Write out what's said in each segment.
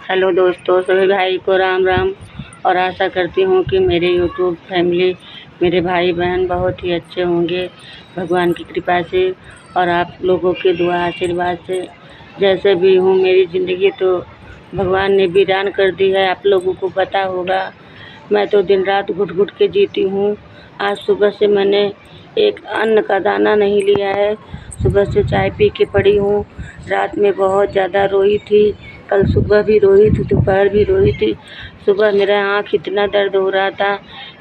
Hello दोस्तों, सभी भाई को राम राम। और आशा करती हूँ कि मेरे यूट्यूब फैमिली, मेरे भाई बहन बहुत ही अच्छे होंगे भगवान की कृपा से और आप लोगों के दुआ आशीर्वाद से। जैसे भी हूँ, मेरी ज़िंदगी तो भगवान ने वीरान कर दी है, आप लोगों को पता होगा। मैं तो दिन रात घुट घुट के जीती हूँ। आज सुबह से मैंने एक अन्न का दाना नहीं लिया है। सुबह से चाय पी के पड़ी हूँ। रात में बहुत ज़्यादा रोई थी, कल सुबह भी रोई थी, दोपहर भी रोई थी। सुबह मेरा आँख इतना दर्द हो रहा था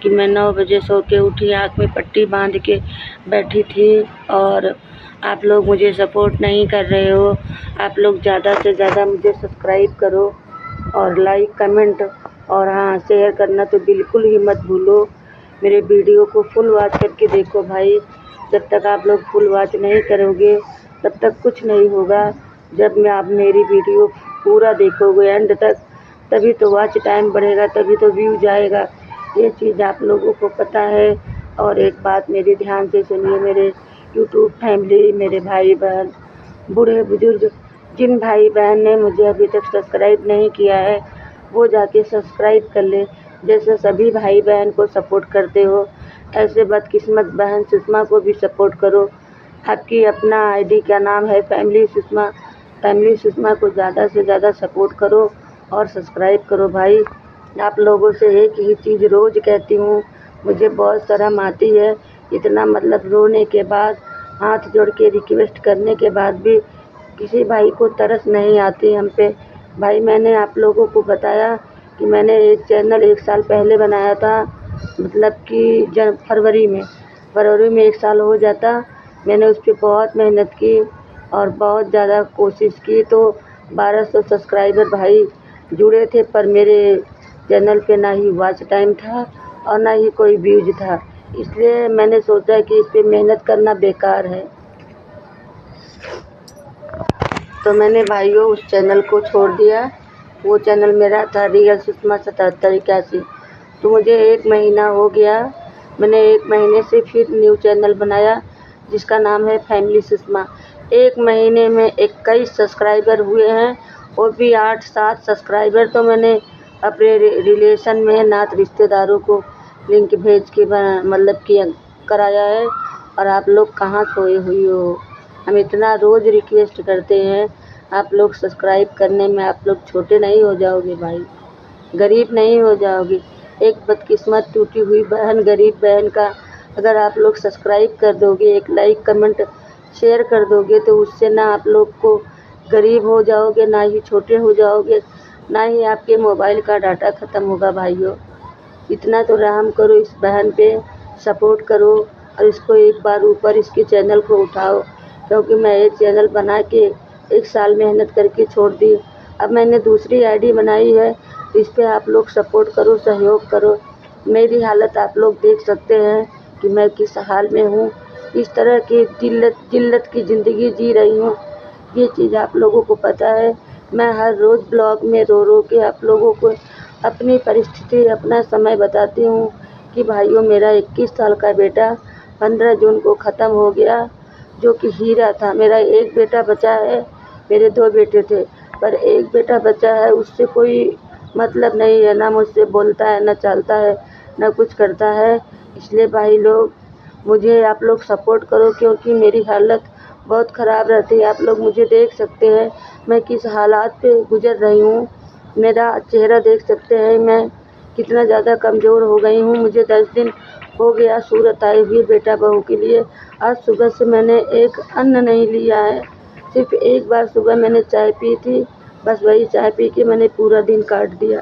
कि मैं 9 बजे सो के उठी, आँख में पट्टी बांध के बैठी थी। और आप लोग मुझे सपोर्ट नहीं कर रहे हो। आप लोग ज़्यादा से ज़्यादा मुझे सब्सक्राइब करो और लाइक कमेंट और हाँ, शेयर करना तो बिल्कुल ही मत भूलो। मेरे वीडियो को फुल वॉच करके देखो भाई। जब तक आप लोग फुल वॉच नहीं करोगे तब तक कुछ नहीं होगा। जब मैं आप मेरी वीडियो पूरा देखोगे एंड तक, तभी तो वॉच टाइम बढ़ेगा, तभी तो व्यू जाएगा। ये चीज़ आप लोगों को पता है। और एक बात मेरी ध्यान से सुनिए, मेरे यूट्यूब फैमिली, मेरे भाई बहन, बूढ़े बुजुर्ग, जिन भाई बहन ने मुझे अभी तक सब्सक्राइब नहीं किया है वो जाके सब्सक्राइब कर ले। जैसे सभी भाई बहन को सपोर्ट करते हो, ऐसे बदकिस्मत बहन सुषमा को भी सपोर्ट करो। आपकी अपना आईडी का नाम है फैमिली सुषमा। फैमिली सुषमा को ज़्यादा से ज़्यादा सपोर्ट करो और सब्सक्राइब करो भाई। आप लोगों से एक ही चीज़ रोज़ कहती हूँ, मुझे बहुत शर्म आती है। इतना मतलब रोने के बाद, हाथ जोड़ के रिक्वेस्ट करने के बाद भी किसी भाई को तरस नहीं आती हम पे। भाई, मैंने आप लोगों को बताया कि मैंने एक चैनल 1 साल पहले बनाया था, मतलब कि फरवरी में 1 साल हो जाता। मैंने उस पर बहुत मेहनत की और बहुत ज़्यादा कोशिश की, तो 1200 सब्सक्राइबर भाई जुड़े थे, पर मेरे चैनल पे ना ही वॉच टाइम था और ना ही कोई व्यूज था। इसलिए मैंने सोचा कि इस पर मेहनत करना बेकार है, तो मैंने भाइयों उस चैनल को छोड़ दिया। वो चैनल मेरा था रियल सुषमा 7781। तो मुझे 1 महीना हो गया, मैंने 1 महीने से फिर न्यू चैनल बनाया जिसका नाम है फैमिली सुषमा। 1 महीने में 21 सब्सक्राइबर हुए हैं, और भी 8-7 सब्सक्राइबर तो मैंने अपने रिलेशन में नात रिश्तेदारों को लिंक भेज के मतलब कि कराया है। और आप लोग कहाँ सोए हुई हो? हम इतना रोज़ रिक्वेस्ट करते हैं, आप लोग सब्सक्राइब करने में आप लोग छोटे नहीं हो जाओगे भाई, गरीब नहीं हो जाओगे। एक बदकिस्मत टूटी हुई बहन, गरीब बहन का अगर आप लोग सब्सक्राइब कर दोगे, एक लाइक कमेंट शेयर कर दोगे, तो उससे ना आप लोग को गरीब हो जाओगे, ना ही छोटे हो जाओगे, ना ही आपके मोबाइल का डाटा ख़त्म होगा। भाइयों, इतना तो रहम करो, इस बहन पे सपोर्ट करो और इसको एक बार ऊपर इसके चैनल को उठाओ। क्योंकि मैं एक चैनल बना के 1 साल मेहनत करके छोड़ दी। अब मैंने दूसरी आईडी बनाई है, तो इस पर आप लोग सपोर्ट करो, सहयोग करो। मेरी हालत आप लोग देख सकते हैं कि मैं किस हाल में हूँ, इस तरह की जिल्लत की ज़िंदगी जी रही हूँ। ये चीज़ आप लोगों को पता है। मैं हर रोज़ ब्लॉग में रो रो के आप लोगों को अपनी परिस्थिति, अपना समय बताती हूँ कि भाइयों, मेरा 21 साल का बेटा 15 जून को ख़त्म हो गया, जो कि हीरा था। मेरा एक बेटा बचा है, मेरे 2 बेटे थे, पर एक बेटा बचा है, उससे कोई मतलब नहीं है, ना मुझसे बोलता है, ना चलता है, ना कुछ करता है। इसलिए भाई लोग, मुझे आप लोग सपोर्ट करो, क्योंकि मेरी हालत बहुत ख़राब रहती है। आप लोग मुझे देख सकते हैं मैं किस हालात पे गुज़र रही हूँ। मेरा चेहरा देख सकते हैं मैं कितना ज़्यादा कमज़ोर हो गई हूँ। मुझे 10 दिन हो गया सूरत आए हुए बेटा बहू के लिए। आज सुबह से मैंने एक अन्न नहीं लिया है, सिर्फ एक बार सुबह मैंने चाय पी थी, बस वही चाय पी के मैंने पूरा दिन काट दिया।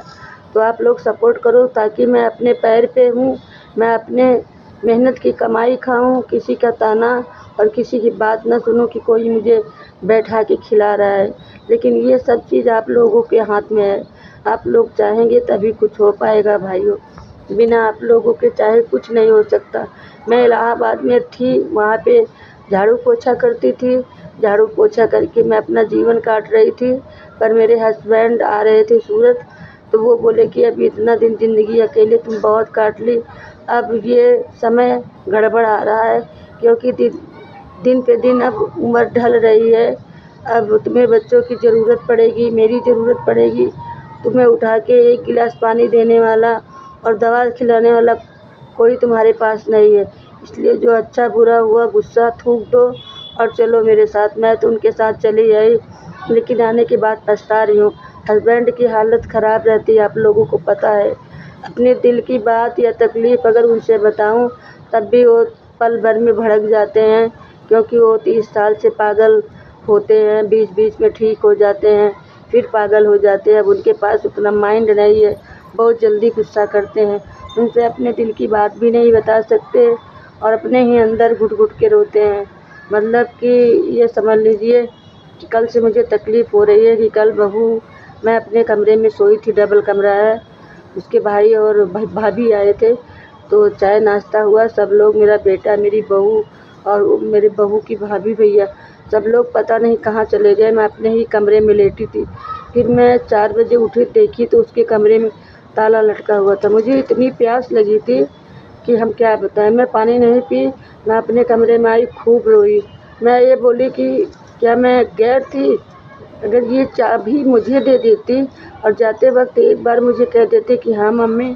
तो आप लोग सपोर्ट करो ताकि मैं अपने पैर पे हूँ, मैं अपने मेहनत की कमाई खाऊं, किसी का ताना और किसी की बात न सुनूं कि कोई मुझे बैठा के खिला रहा है। लेकिन ये सब चीज़ आप लोगों के हाथ में है। आप लोग चाहेंगे तभी कुछ हो पाएगा भाइयों, बिना आप लोगों के चाहे कुछ नहीं हो सकता। मैं इलाहाबाद में थी, वहाँ पे झाड़ू पोछा करती थी, झाड़ू पोछा करके मैं अपना जीवन काट रही थी। पर मेरे हस्बैंड आ रहे थे सूरत, तो वो बोले कि अब इतना दिन ज़िंदगी अकेले तुम बहुत काट ली, अब ये समय गड़बड़ आ रहा है, क्योंकि दिन पे दिन अब उम्र ढल रही है। अब तुम्हें बच्चों की ज़रूरत पड़ेगी, मेरी ज़रूरत पड़ेगी, तुम्हें उठा के एक गिलास पानी देने वाला और दवा खिलाने वाला कोई तुम्हारे पास नहीं है। इसलिए जो अच्छा बुरा हुआ गुस्सा थूक दो और चलो मेरे साथ। मैं तो उनके साथ चली आई, लेकिन आने के बाद पछता रही हूँ। हस्बैंड की हालत ख़राब रहती है, आप लोगों को पता है। अपने दिल की बात या तकलीफ़ अगर उनसे बताऊँ तब भी वो पल भर में भड़क जाते हैं, क्योंकि वो 30 साल से पागल होते हैं, बीच बीच में ठीक हो जाते हैं, फिर पागल हो जाते हैं। अब उनके पास उतना माइंड नहीं है, बहुत जल्दी गुस्सा करते हैं। उनसे अपने दिल की बात भी नहीं बता सकते और अपने ही अंदर घुट घुट के रोते हैं। मतलब कि ये समझ लीजिए कि कल से मुझे तकलीफ़ हो रही है कि कल मैं अपने कमरे में सोई थी, डबल कमरा है। उसके भाई और भाभी आए थे, तो चाय नाश्ता हुआ। सब लोग, मेरा बेटा, मेरी बहू और मेरे बहू की भाभी भैया, सब लोग पता नहीं कहाँ चले गए। मैं अपने ही कमरे में लेटी थी। फिर मैं 4 बजे उठी, देखी तो उसके कमरे में ताला लटका हुआ था। मुझे इतनी प्यास लगी थी कि हम क्या बताएं। मैं पानी नहीं पी, मैं अपने कमरे में आई, खूब रोई। मैं ये बोली कि क्या मैं गैर थी? अगर ये चाबी मुझे दे देती और जाते वक्त एक बार मुझे कह देती कि हाँ मम्मी,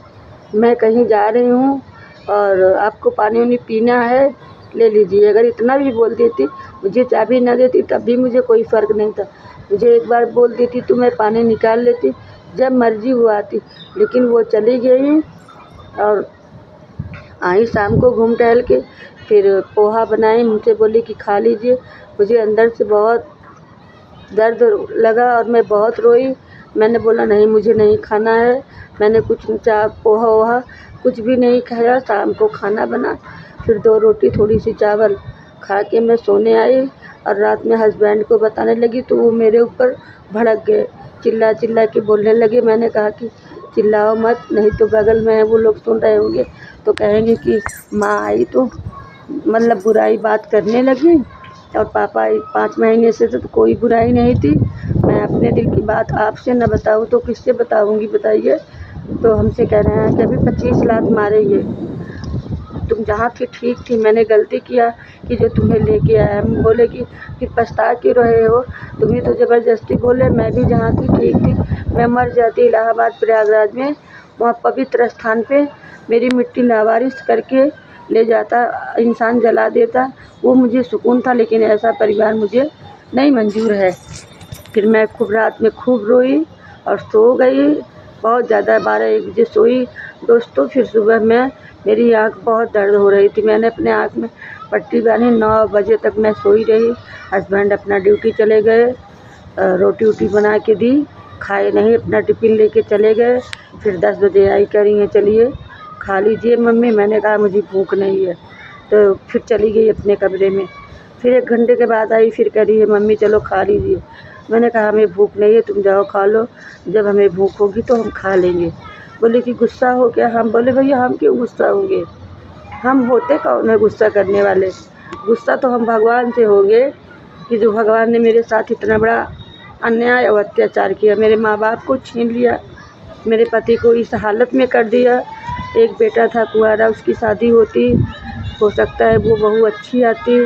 मैं कहीं जा रही हूँ और आपको पानी वानी पीना है, ले लीजिए। अगर इतना भी बोल देती, मुझे चाबी ना देती तब भी मुझे कोई फ़र्क नहीं था। मुझे एक बार बोल देती तो मैं पानी निकाल लेती, जब मर्ज़ी वो आती। लेकिन वो चली गई और आई शाम को घूम टहल के। फिर पोहा बनाई, मुझसे बोली कि खा लीजिए। मुझे अंदर से बहुत दर्द लगा और मैं बहुत रोई। मैंने बोला नहीं, मुझे नहीं खाना है। मैंने कुछ पोहा वोहा कुछ भी नहीं खाया। शाम को खाना बना, फिर 2 रोटी थोड़ी सी चावल खा के मैं सोने आई और रात में हस्बैंड को बताने लगी तो वो मेरे ऊपर भड़क गए, चिल्ला चिल्ला के बोलने लगे। मैंने कहा कि चिल्लाओ मत, नहीं तो बगल में है वो लोग सुन रहे होंगे तो कहेंगे कि माँ आई तो मतलब बुराई बात करने लगी। और पापा 5 महीने से तो कोई बुराई नहीं थी। मैं अपने दिल की बात आपसे न बताऊँ तो किससे बताऊँगी बताइए। तो हमसे कह रहे हैं कि अभी 25 लात मारेंगे। तुम जहाँ थी ठीक थी, मैंने गलती किया कि जो तुम्हें लेके आया। हम बोले कि फिर पछता क्यों रहे हो? तुम्हें तो ज़बरदस्ती बोले। मैं भी जहाँ थी ठीक थी, मैं मर जाती इलाहाबाद प्रयागराज में, वहाँ पवित्र स्थान पे मेरी मिट्टी लावारिस करके ले जाता, इंसान जला देता, वो मुझे सुकून था। लेकिन ऐसा परिवार मुझे नहीं मंजूर है। फिर मैं खूब रात में खूब रोई और सो गई बहुत ज़्यादा, 12-1 बजे सोई दोस्तों। फिर सुबह में मेरी आँख बहुत दर्द हो रही थी, मैंने अपने आँख में पट्टी बाँधी। 9 बजे तक मैं सोई रही। हस्बैंड अपना ड्यूटी चले गए, रोटी वोटी बना के दी, खाए नहीं, अपना टिफ़िन लेके चले गए। फिर 10 बजे आई, कह रही हैं चलिए खा लीजिए मम्मी। मैंने कहा मुझे भूख नहीं है, तो फिर चली गई अपने कमरे में। फिर 1 घंटे के बाद आई, फिर कह रही है मम्मी चलो खा लीजिए। मैंने कहा हमें भूख नहीं है, तुम जाओ खा लो, जब हमें भूख होगी तो हम खा लेंगे। बोले कि गुस्सा हो गया। हम बोले भैया हम क्यों गुस्सा होंगे, हम होते कौन है गुस्सा करने वाले? गुस्सा तो हम भगवान से होंगे कि जो भगवान ने मेरे साथ इतना बड़ा अन्याय और अत्याचार किया, मेरे माँ बाप को छीन लिया, मेरे पति को इस हालत में कर दिया। एक बेटा था कुंवारा, उसकी शादी होती, हो सकता है वो बहू अच्छी आती,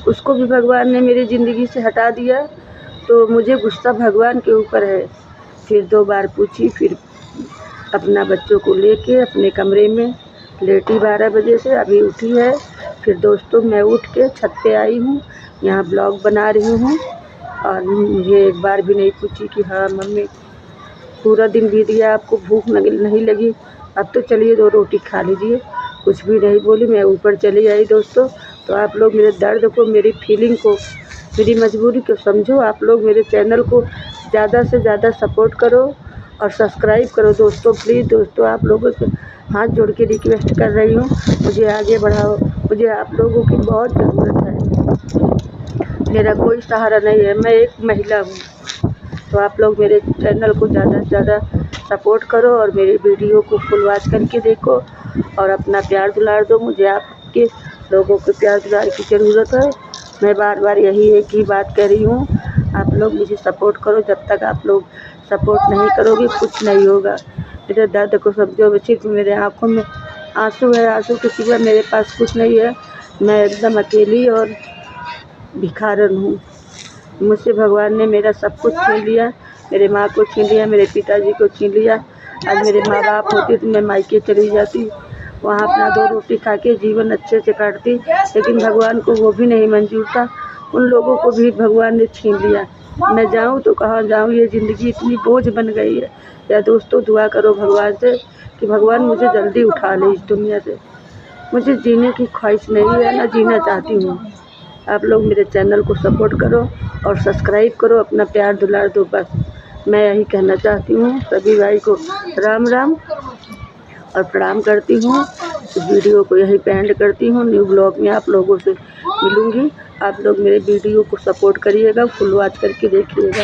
उसको भी भगवान ने मेरी ज़िंदगी से हटा दिया। तो मुझे गुस्सा भगवान के ऊपर है। फिर 2 बार पूछी, फिर अपना बच्चों को लेके अपने कमरे में लेटी 12 बजे से, अभी उठी है। फिर दोस्तों मैं उठ के छत पे आई हूँ, यहाँ ब्लॉग बना रही हूँ और मुझे एक बार भी नहीं पूछी कि हाँ मम्मी पूरा दिन बीत गया, आपको भूख नहीं लगी, अब तो चलिए 2 रोटी खा लीजिए। कुछ भी नहीं बोली, मैं ऊपर चली आई दोस्तों। तो आप लोग मेरे दर्द को, मेरी फीलिंग को, मेरी मजबूरी को समझो। आप लोग मेरे चैनल को ज़्यादा से ज़्यादा सपोर्ट करो और सब्सक्राइब करो दोस्तों। प्लीज़ दोस्तों, आप लोगों से हाथ जोड़ के रिक्वेस्ट कर रही हूँ, मुझे आगे बढ़ाओ। मुझे आप लोगों की बहुत ज़रूरत है, मेरा कोई सहारा नहीं है, मैं एक महिला हूँ। तो आप लोग मेरे चैनल को ज़्यादा से ज़्यादा सपोर्ट करो और मेरी वीडियो को फुल वॉच करके देखो और अपना प्यार दुलार दो। मुझे आपके लोगों के प्यार दुलार की ज़रूरत है। मैं बार बार यही एक ही बात कह रही हूँ, आप लोग मुझे सपोर्ट करो। जब तक आप लोग सपोर्ट नहीं करोगे कुछ नहीं होगा। मेरे दर्द को समझो। सिर्फ मेरे आँखों में आंसू है, आंसू के सिवा मेरे पास कुछ नहीं है। मैं एकदम अकेली और भिखारन हूँ। मुझसे भगवान ने मेरा सब कुछ छीन लिया, मेरे माँ को छीन लिया, मेरे पिताजी को छीन लिया। आज मेरे माँ बाप होते तो मैं मायके चली जाती, वहाँ अपना 2 रोटी खा के जीवन अच्छे से काटती, लेकिन भगवान को वो भी नहीं मंजूर था। उन लोगों को भी भगवान ने छीन लिया। मैं जाऊँ तो कहाँ जाऊँ, ये ज़िंदगी इतनी बोझ बन गई है। या दोस्तों दुआ करो भगवान से कि भगवान मुझे जल्दी उठा ले इस दुनिया से। मुझे जीने की ख्वाहिश नहीं है, ना जीना चाहती हूँ। आप लोग मेरे चैनल को सपोर्ट करो और सब्सक्राइब करो, अपना प्यार दुलार दो, बस मैं यही कहना चाहती हूँ। सभी भाई को राम राम और प्रणाम करती हूँ। इस वीडियो को यही एंड करती हूँ। न्यू ब्लॉग में आप लोगों से मिलूँगी। आप लोग मेरे वीडियो को सपोर्ट करिएगा, फुल वॉच करके देखिएगा।